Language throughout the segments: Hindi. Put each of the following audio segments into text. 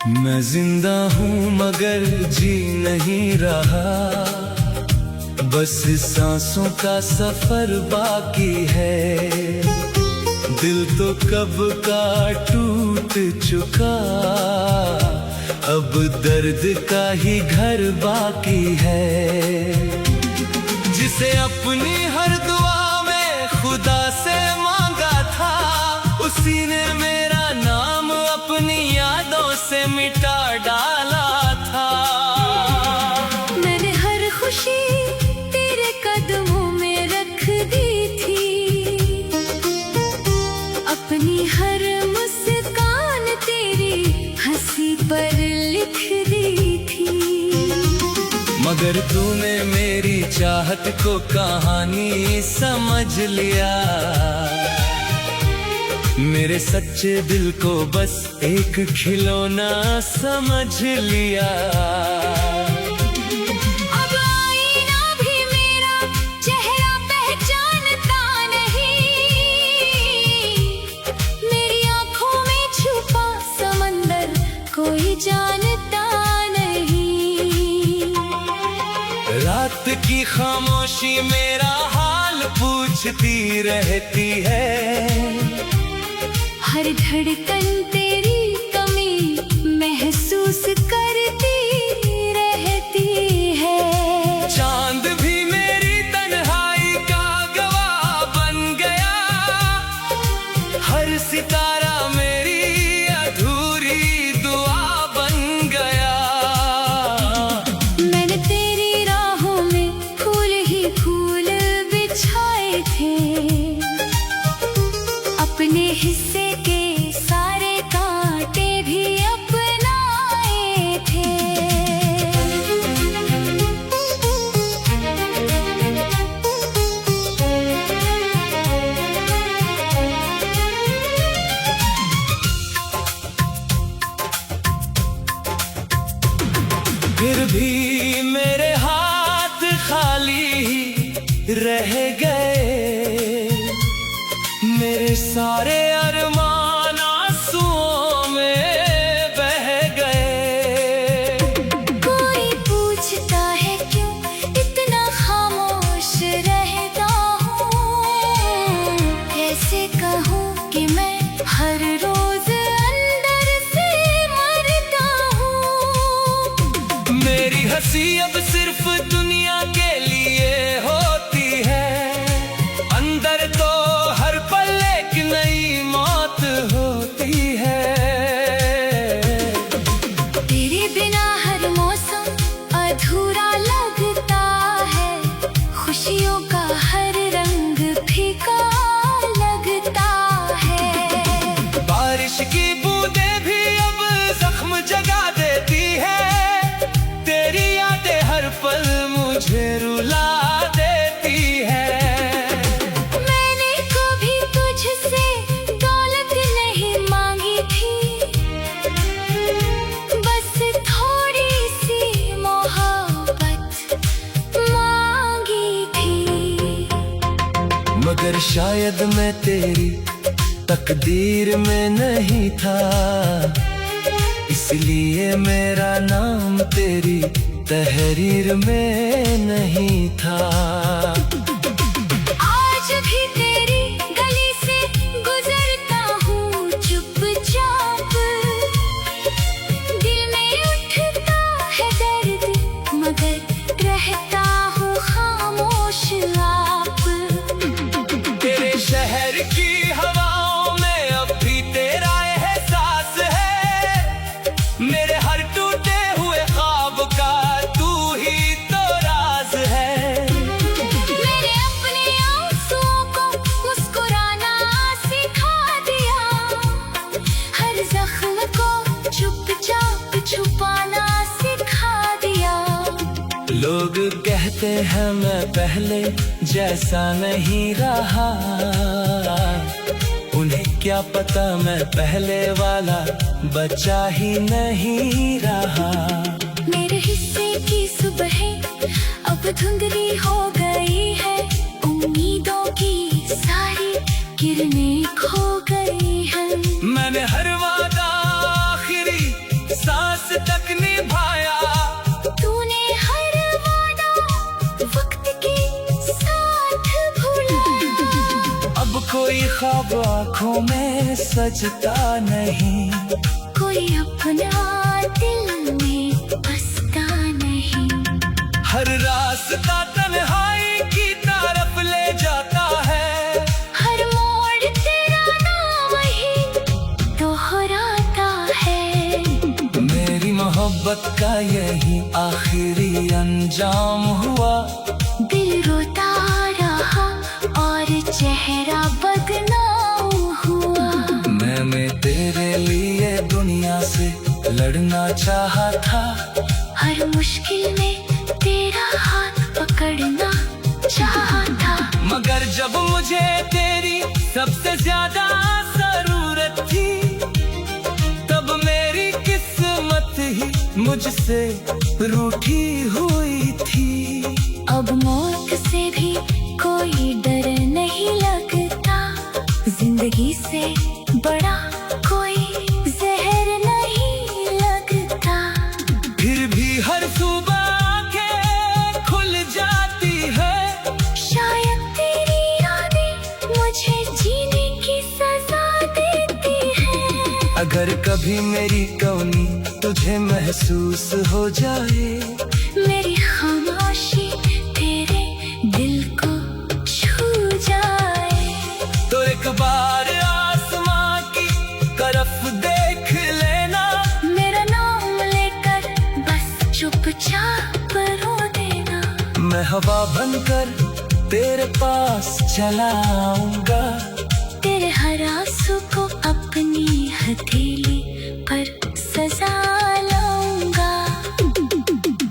मैं जिंदा हूँ मगर जी नहीं रहा, बस सांसों का सफर बाकी है। दिल तो कब का टूट चुका, अब दर्द का ही घर बाकी है। जिसे अपनी हर दुआ में खुदा से मांगा था, उसी ने मेरा नाम अपनी यादों से मिटा डाला था। मैंने हर खुशी तेरे कदमों में रख दी थी, अपनी हर मुस्कान तेरी हंसी पर लिख दी थी। मगर तूने मेरी चाहत को कहानी समझ लिया, मेरे सच्चे दिल को बस एक खिलौना समझ लिया। अब आईना भी मेरा चेहरा पहचानता नहीं, मेरी आंखों में छुपा समंदर कोई जानता नहीं। रात की खामोशी मेरा हाल पूछती रहती है, हर धड़कन तेरी कमी महसूस करती रहती है। चांद भी मेरी तन्हाई का गवाह बन गया, हर सितारा मेरी अधूरी दुआ बन गया। मैंने तेरी राहों में फूल ही फूल बिछाए थे, अपने हिस्से के सारे कांटे भी अपनाए थे। फिर भी मेरे हाथ खाली ही रह गए, मेरे सारे अरमान आंसुओं में बह गए। कोई पूछता है क्यों इतना खामोश रहता हूँ, कैसे कहूँ कि मैं हर रोज अंदर से मरता हूँ। मेरी हंसी अब सिर्फ दुनिया के लिए होती है, अंदर तो हर पल एक नई मौत होती है। तेरे बिना हर मौसम अधूरा लगता है, खुशियों का हर रंग फीका लगता है। बारिश की बूंदें भी अब जख्म जगा देती है, तेरी यादें हर पल मुझे रुला देती है। मैंने कभी तुझसे दौलत नहीं मांगी थी, बस थोड़ी सी मोहब्बत मांगी थी। मगर शायद मैं तेरी तकदीर में नहीं था, इसलिए मेरा नाम तेरी तहरीर में नहीं था। आज भी तेरी गली से गुजरता हूँ चुपचाप, दिल में उठता है दर्द मगर रहता हूँ खामोश आप। तेरे शहर की हवाओं में अब भी तेरा एहसास है, मेरे हर टूटे हुए ख्वाब का तू ही तो राज है। मेरे अपने आंसुओं को मुस्कुराना सिखा दिया, हर जख्म को चुपचाप छुपाना सिखा दिया। लोग कहते हैं मैं पहले जैसा नहीं रहा, उन्हें क्या पता मैं पहले वाला बचा ही नहीं रहा। मेरे हिस्से की सुबह अब धुंधली हो गई है, उम्मीदों की सारी किरणें खो गई हैं। मैंने हर वादा आखिरी ख्वाब आँखों में सजता नहीं, कोई अपना दिल में बसता नहीं। हर रास्ता तन्हाई की तरफ ले जाता है, हर मोड़ तेरा नाम ही दोहराता है। मेरी मोहब्बत का यही आखिरी अंजाम हुआ। दिल रोता रहा और चेहरा बदनाम हुआ। मैं तेरे लिए दुनिया से लड़ना चाहा था, हर मुश्किल में तेरा हाथ पकड़ना चाहा था। मगर जब मुझे तेरी सबसे ज्यादा जरूरत थी, तब मेरी किस्मत ही मुझसे रूठी हुई थी। अब मौत से भी कोई डर नहीं लगता, जिंदगी से बड़ा कोई जहर नहीं लगता। फिर भी हर सुबह आँखें खुल जाती है, शायद तेरी यादें मुझे जीने की सजा देती है। अगर कभी मेरी कमी तुझे महसूस हो जाए, मेरी खामोशी तेरे दिल को छू जाए, तो एक बार आसमां की तरफ देख लेना। मेरा नाम लेकर बस चुपचाप रो देना। मैं हवा बनकर तेरे पास चला आऊंगा, तेरे हर आंसू को अपनी हथेली पर सजा लाऊंगा।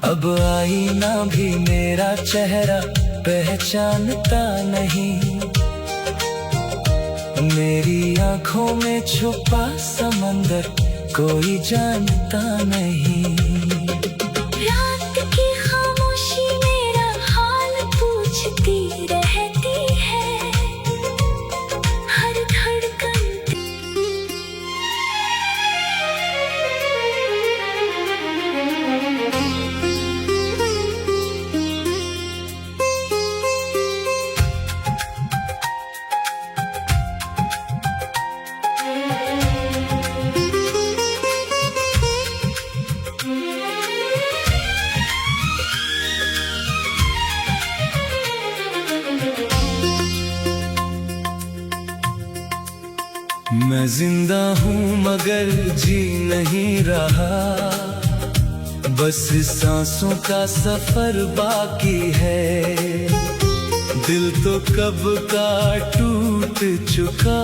अब आईना भी मेरा चेहरा पहचानता नहीं, मेरी आँखों में छुपा समंदर कोई जानता नहीं। रात की खामोशी मेरा हाल पूछती रहती है, हर धड़कन मैं जिंदा हूँ मगर जी नहीं रहा, बस सांसों का सफर बाकी है। दिल तो कब का टूट चुका,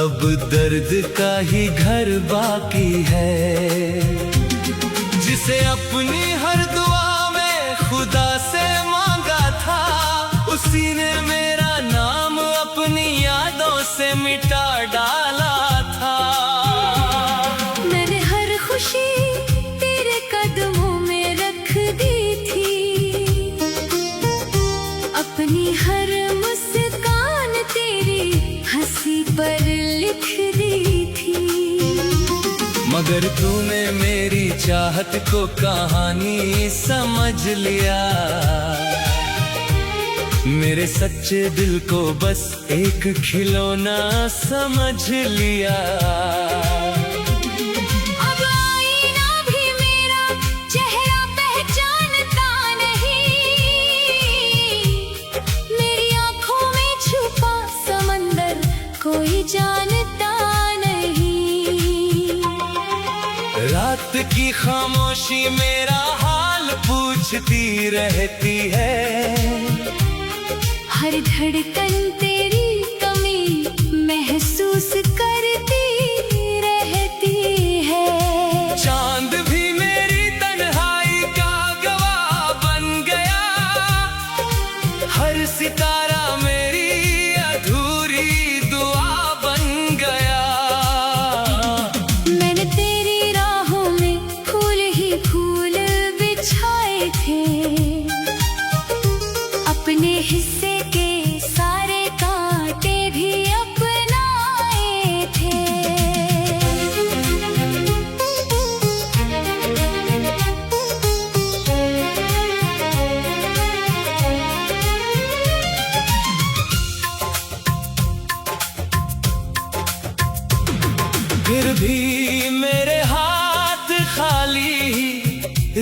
अब दर्द का ही घर बाकी है। जिसे अपनी हर दुआ में खुदा से मांगा था, उसी ने मेरा नाम अपनी यादों से मिटा डाला था। मैंने हर खुशी तेरे कदमों में रख दी थी, अपनी हर मुस्कान तेरी हंसी पर लिख दी थी। मगर तूने मेरी चाहत को कहानी समझ लिया, मेरे सच्चे दिल को बस एक खिलौना समझ लिया। अब आईना भी मेरा चेहरा पहचानता नहीं, मेरी आंखों में छुपा समंदर कोई जानता नहीं। रात की खामोशी मेरा हाल पूछती रहती है, हर धड़कन तेरी कमी महसूस करती रहती है। चांद भी मेरी तन्हाई का गवाह बन गया, हर सितारा मेरी अधूरी दुआ बन गया। मैंने तेरी राहों में फूल ही फूल बिछाए थे, अपने हिस्से के सारे कांटे भी अपनाए थे।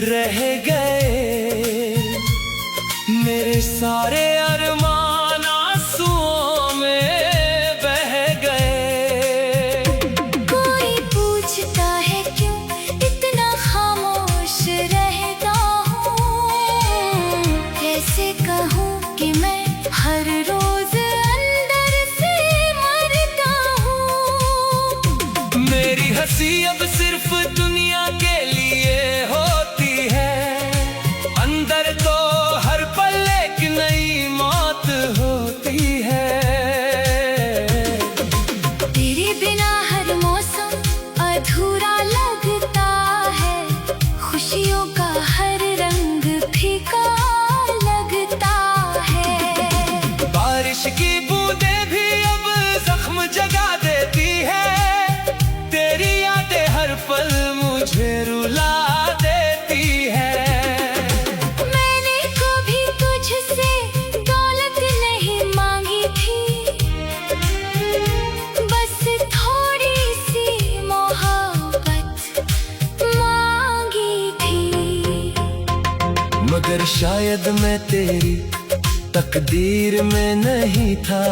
रह गए, मेरे सारे अरमान आंसुओं में बह गए। कोई पूछता है क्यों इतना खामोश रहता हूँ, कैसे कहूँ कि मैं हर रोज अंदर से मरता हूँ। मेरी हंसी अब सिर्फ दुनिया के लिए होती है, अंदर तो हर पल एक नई मौत होती है। तेरे बिना हर मौसम अधूरा लगता है, खुशियों का हर रंग फीका लगता है। बारिश की बूंदें भी अब जख्म जगा देती है, तेरी यादें हर पल मुझे रुला देती है। मैंने कभी तुझसे दौलत नहीं मांगी थी, बस थोड़ी सी मोहब्बत मांगी थी। मगर शायद मैं तेरी तकदीर में नहीं था,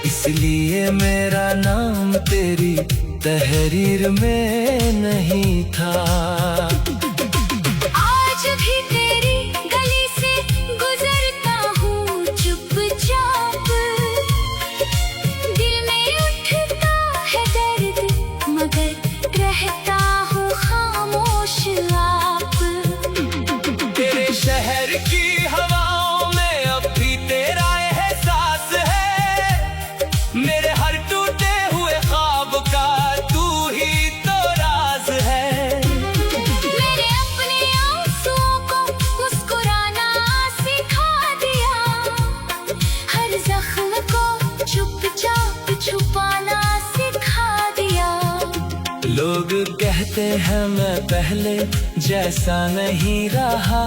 इसलिए मेरा नाम तेरी तहरीर में नहीं था। आज भी तेरी गली से गुजरता हूँ चुपचाप, दिल में उठता है दर्द मगर रहता हूँ खामोश आप। तेरे शहर की हवाओं में अब भी तेरा एहसास है, मेरे हर टूटे हुए ख्वाब का तू ही तो राज है। मेरे अपने आंसुओं को मुस्कुराना सिखा दिया, हर जख्म को चुपचाप छुपाना सिखा दिया। लोग कहते हैं मैं पहले जैसा नहीं रहा,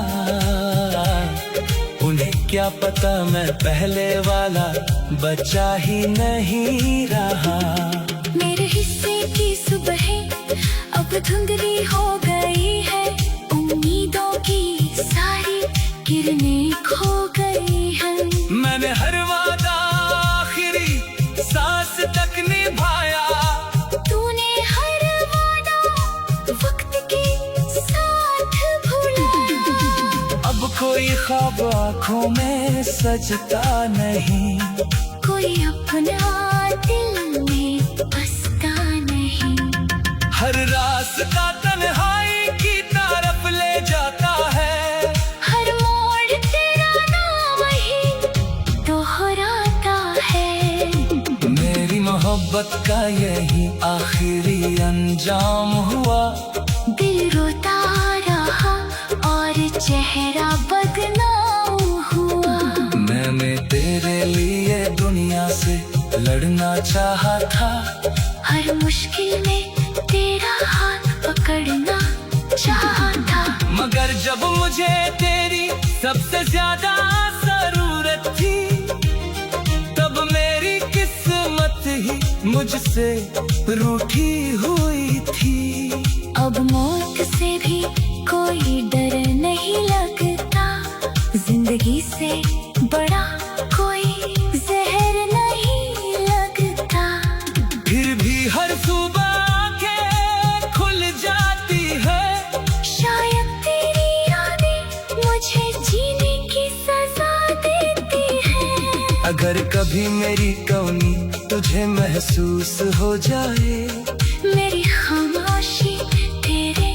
उन्हें क्या पता मैं पहले वाला बच्चा ही नहीं रहा। मेरे हिस्से की सुबह अब धुंधली हो गई है, उम्मीदों की सारी किरणें खो गई हैं। मैंने हर वादा आखिरी सांस तक निभाया, तूने हर वादा वक्त के साथ भुलाया। अब कोई ख्वाब आँखों में सजता नहीं, कोई अपना दिल में बसता नहीं। हर रास्ता तन्हाई की तरफ ले जाता है, हर मोड़ तेरा नाम ही दोहराता है। मेरी मोहब्बत का यही आखिरी अंजाम हुआ। दिल रोता रहा और चेहरा बदनाम हुआ। मैंने तेरे लिए दुनिया से लड़ना चाहा था, हर मुश्किल में तेरा हाथ पकड़ना चाहा था। मगर जब मुझे तेरी सबसे ज्यादा जरूरत थी, तब मेरी किस्मत ही मुझसे रूठी हुई थी। अब मौत से भी कोई डर नहीं लगता, जिंदगी से बड़ा कोई जहर नहीं लगता। फिर भी हर सुबह आंखें खुल जाती है, शायद तेरी यादें मुझे जीने की सजा देती है। अगर कभी मेरी कमी तुझे महसूस हो जाए, मेरी खामोशी तेरे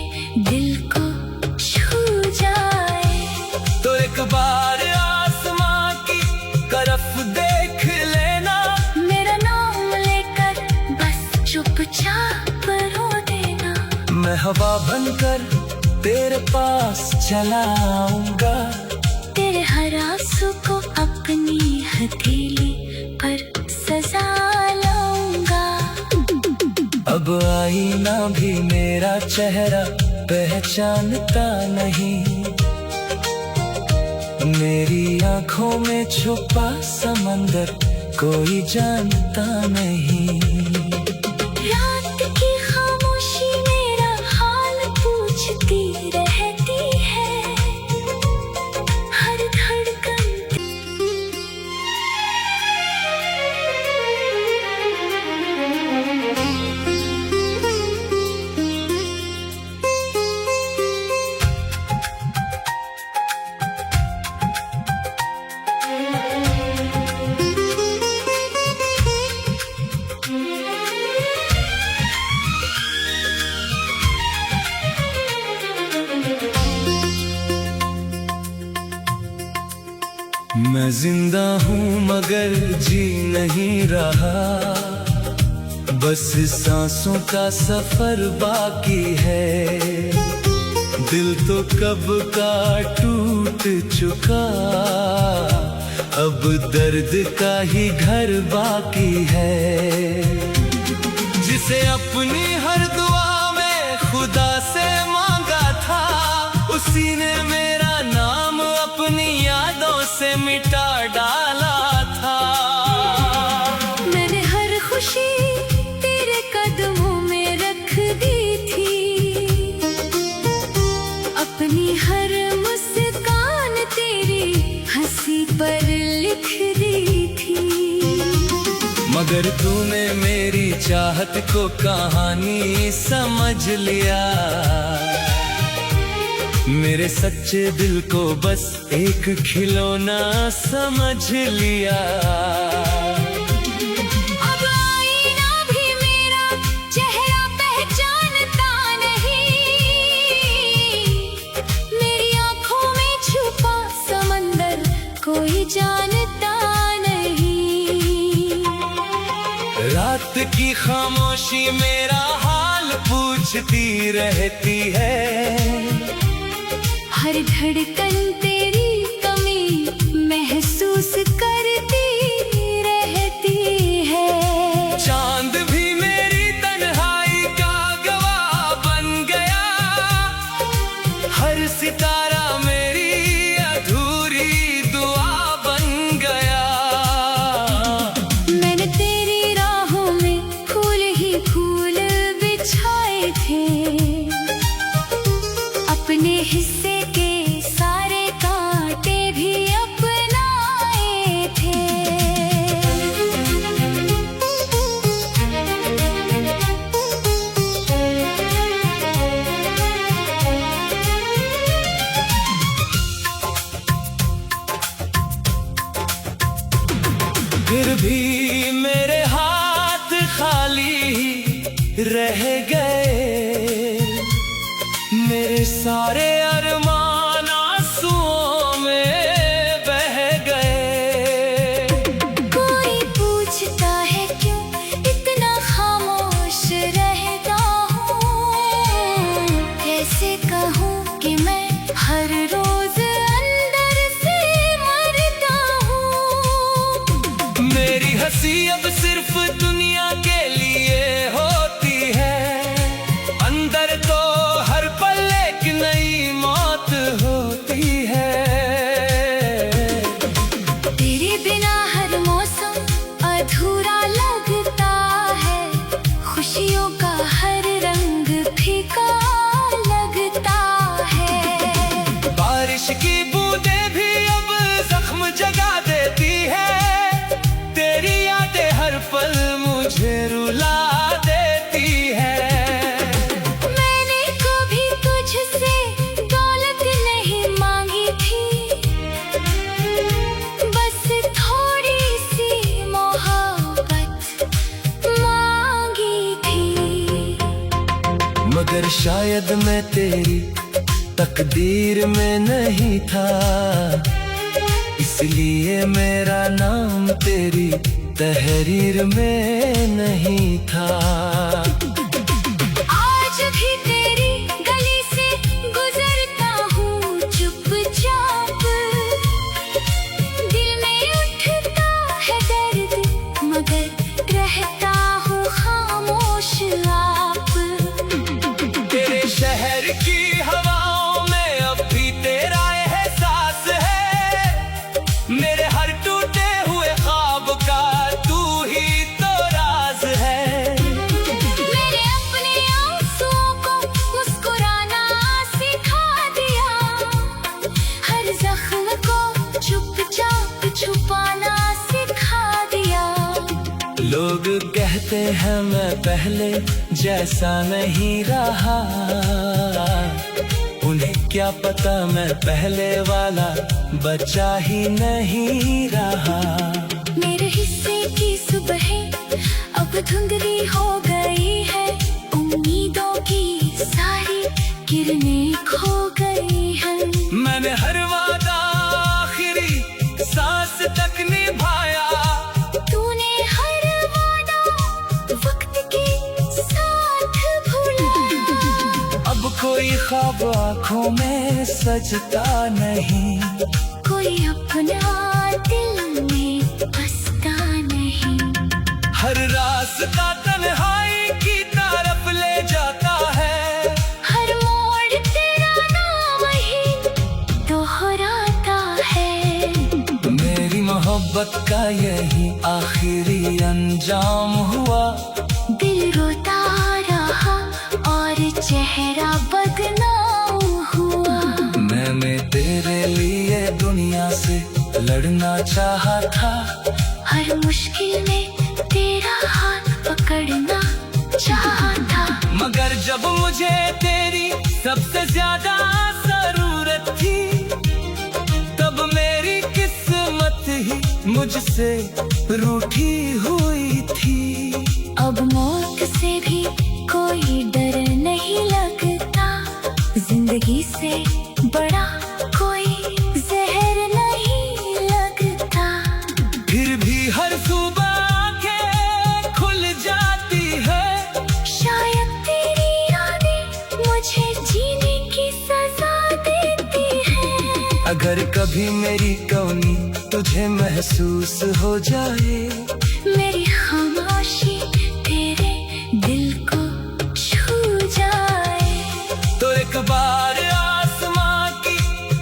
दिल को छू जाए, तो एक बार आसमां की तरफ देख लेना। मेरा नाम लेकर बस चुपचाप रो देना। मैं हवा बनकर तेरे पास चला आऊंगा, तेरे हर आंसू को अपनी हथेली पर सजा लाऊंगा। अब आईना भी मेरा चेहरा पहचानता नहीं, मेरी आंखों में छुपा समंदर कोई जानता नहीं। रात की खामोशी मेरा हाल पूछती रहे, मैं जिंदा हूँ मगर जी नहीं रहा, बस सांसों का सफर बाकी है। दिल तो कब का टूट चुका, अब दर्द का ही घर बाकी है। जिसे अपनी हर दुआ में खुदा से मांगा था, उसी ने मेरा नाम अपनी यादों से मिटा डाला था। मैंने हर खुशी तेरे कदमों में रख दी थी, अपनी हर मुस्कान तेरी हंसी पर लिख दी थी। मगर तूने मेरी चाहत को कहानी समझ लिया, मेरे सच्चे दिल को बस एक खिलौना समझ लिया। अब आईना भी मेरा चेहरा पहचानता नहीं, मेरी आंखों में छुपा समंदर कोई जानता नहीं। रात की खामोशी मेरा हाल पूछती रहती है, हर धड़कन तेरी कमी महसूस करती रहती है। चांद भी मेरी तन्हाई का गवाह बन गया, हर सितारा मेरी अधूरी दुआ बन गया। मैंने तेरी राहों में फूल ही फूल बिछाए थे, अपने हिस्से के सारे कांटे भी अपनाए थे। फिर भी मेरे हाथ खाली रह गए, मेरे सारे अरमान आंसुओं में बह गए। कोई पूछता है क्यों इतना खामोश रहता हूँ, कैसे कहूँ कि मैं हर रोज अंदर से मरता हूँ। मेरी हंसी अब सिर्फ दुनिया के लिए होती है, अंदर तो हर पल एक नई मौत होती है। तेरे बिना हर मौसम अधूरा लगता है, खुशियों का हर रंग फीका लगता है। बारिश की बूंदें भी अब जख्म जगा देती है, तेरी यादें हर पल मुझे रुला देती है। मैंने कभी तुझसे दौलत नहीं मांगी थी, बस थोड़ी सी मोहब्बत मांगी थी। मगर शायद मैं तेरी तकदीर में नहीं था, इसलिए मेरा नाम तेरी तहरीर में नहीं था। आज भी तेरी गली से गुजरता हूँ चुपचाप, दिल में उठता है दर्द मगर रहता हूँ खामोश आप। तेरे शहर की हवाओं में अब भी तेरा एहसास है, मेरे हर टूटे हुए ख्वाब का तू ही तो राज है। मेरे अपने आंसुओं को मुस्कुराना सिखा दिया, हर जख्म को चुपचाप छुपाना सिखा दिया। लोग कहते हैं मैं पहले जैसा नहीं रहा, उन्हें क्या पता मैं पहले वाला बचा ही नहीं रहा। मेरे हिस्से की सुबह अब धुंधली हो गई है, उम्मीदों की सारी किरणें खो गई हैं। मैंने हर वादा आखिरी सांस कोई ख्वाब आँखों में सजता नहीं, कोई अपना दिल में बसता नहीं। हर रास्ता तन्हाई की तरफ ले जाता है, हर मोड़ तेरा नाम ही दोहराता है। मेरी मोहब्बत का यही आखिरी अंजाम हुआ। दिल रोता रहा और चेहरा बदनाम हुआ। मैंने तेरे लिए दुनिया से लड़ना चाहा था, हर मुश्किल में तेरा हाथ पकड़ना चाहा था। मगर जब मुझे तेरी सबसे ज्यादा जरूरत थी, तब मेरी किस्मत ही मुझसे रूठी हुई थी। अब मौत से भी कोई डर नहीं लगता, जिंदगी से बड़ा कोई जहर नहीं लगता। फिर भी हर सुबह आँखें खुल जाती है, शायद तेरी यादें मुझे जीने की सजा देती है। अगर कभी मेरी कमी तुझे महसूस हो जाए, मेरी खामोशी तेरे दिल को छू जाए, तो एक बार आसमां की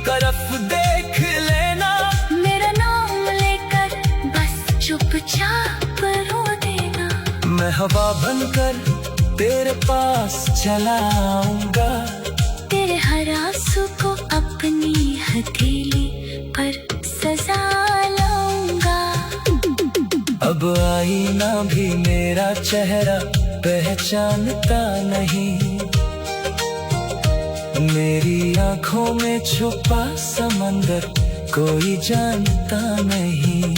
तरफ देख लेना। मेरा नाम लेकर बस चुपचाप रो देना। मैं हवा बनकर तेरे पास चला आऊंगा, तेरे हर आंसू को अपनी हथेली पर सजा लाऊंगा। अब आईना भी मेरा चेहरा पहचानता नहीं, मेरी आंखों में छुपा समंदर कोई जानता नहीं।